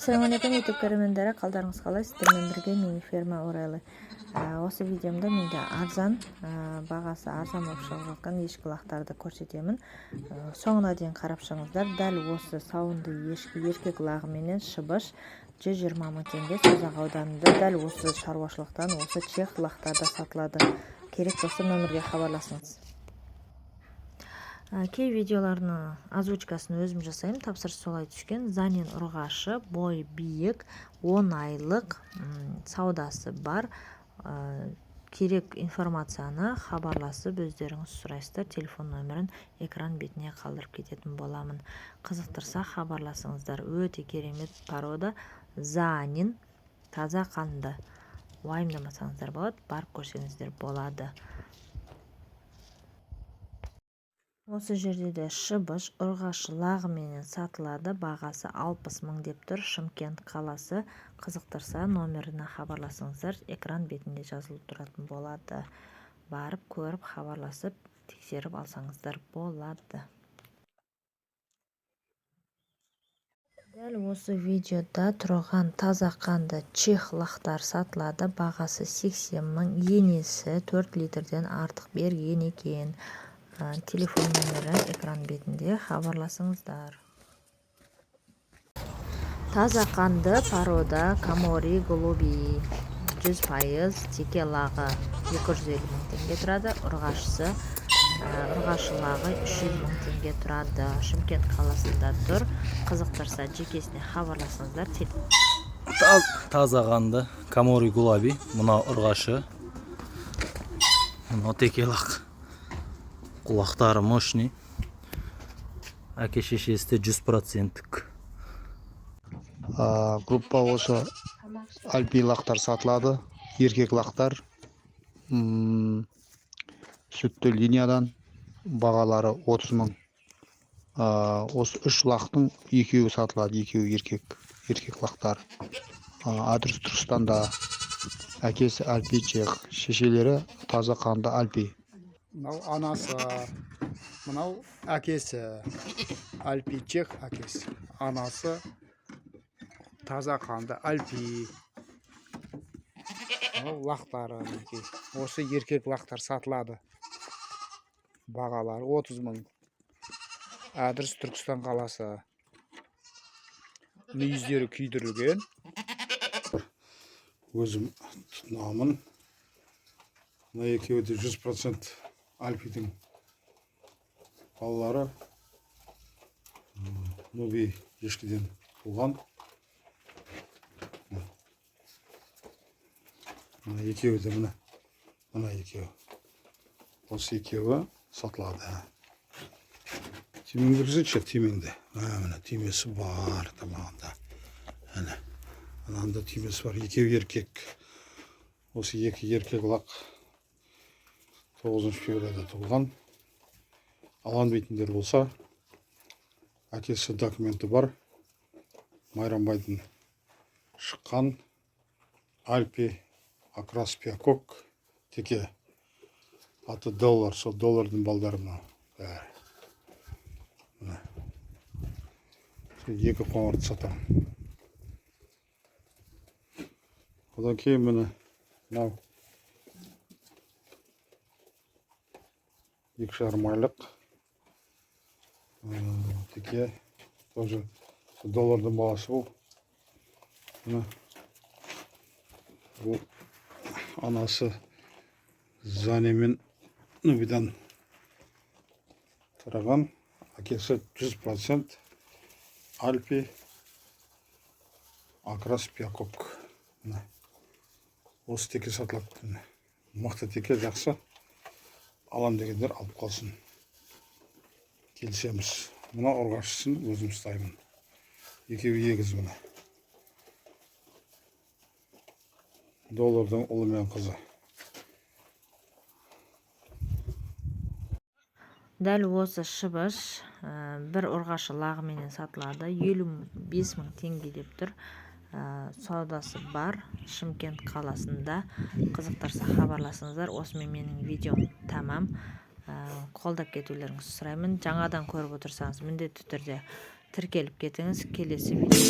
Assalamu alaikum YouTube көрермендері, қалдарыңыз қалай? Сіздермен бірге мини ферма орайлы. Осы видеомда менде арзан, бағасы арзан болып шығып жатқан ешкі лақтарды көрсетемін. Соңына дейін қарап шығыңыздар. Дәл осы сауынды ешкі еркек лағы менен шыбыш 120 мың теңге Созақ ауданында дәл осы шаруашылықтан осы чех лақтарда сатылады. Керек болса нөмірге хабарласыңыз. Кей видеолардың озвучкасын өзім жасаймын, тапсырыс солай түскен. Занин ұрғашы, бой биік, 10 айлық, саудасы бар. Керек информацияны хабарласып өздеріңіз сұрайсыздар. Телефон нөмірін экран бетіне қалдырып кететін боламын. Қызықтырса хабарласыңыздар. Өте керемет порода. Занин, таза қанды. Уайымдамасаңыздар болады, барып көрсеңіздер болады. Осы жерде де шыбыш ұрғашы лағыменен сатылады. Бағасы 60 мың деп тұр. Шымкент қаласы. Қызықтырса номеріне хабарласыңыздар. Экран бетінде жазылып тұратын болады. Барып көріп хабарласып тексеріп алсаңыздар болады. Дәл осы видеода тұрған таза қанды чех лақтар сатылады. Бағасы 80 мың. Енесі 4 литрден артық берген екен. Телефон нөмірі экран бетінде, хабарласыңыздар. Таза қанды порода Камори Голуби 100%, теке лағы 250 мың теңге тұрады. Ұрғашы лағы 300 мың теңге тұрады. Шымкент қаласында тұр. Қызықтырса жекесіне хабарласыңыздар. Таза қанды Камори Голуби, мына ұрғашы, мына теке лақ. Құлақтары мощный. Әке шешесі 100%. Группа осы альпи лақтар сатылады. Еркек лақтар. Сүтті линиядан. Бағалары 30 мың. Осы 3 лақтың екеуі сатылады. Екеуі еркек лақтар. Адрес Түркістанда. Әкесі альпи чех. Шешелері таза қанды альпи. Мынау анасы, мынау әкесі, альпи чех әкесі, анасы таза қанды альпи. Мынау лақтары, осы еркек лақтар сатылады. Бағалары 30 мың. Адрес Түркістан қаласы. Мүйіздері күйдірілген. Өзім тұтынамын. Мына екеуі де 100% альпидің балалары. Нуби ешкіден туған. Мына екеуі де мына екеуі. Осы екеуі сатылады. Тимеңді көрсетші, тимеңді. Мына тимесі бар тамағында. Ананда тимесі бар. Екеуі еркек. Осы екі еркек лақ 9 февральда туылған. Аланбейтіндер болса, әкесі документі бар. Майрамбайдың шыққан альпи окрас пиакок теке. Аты доллар, сол доллардың балдары мына. Екі қоңырды сатам. Одан кейін мынау 2,5 айлық теке, тоже доллардың баласы бұл. Бұл анасы Занемен Нубидан тараған, әкесі 100% альпи окрас пиакок. Осы теке сатылады. Мықты теке, жақсы. Алам дегендер алып қалсын. Келісеміз. Мына ұрғашысын өзім ұстаймын. Екеуі егіз мына. Доллардың ұлы мен қызы. Дәл осы шыбыш бір ұрғашы лағыменен сатылады. 55 мың теңге деп тұр. Саудасы бар. Шымкент қаласында. Қызықтырса хабарласыңыздар. Осымен менің видеом тамам. Қолдап кетулеріңізді сұраймын. Жаңадан көріп отырсаңыз міндетті түрде тіркеліп кетіңіз келесі видео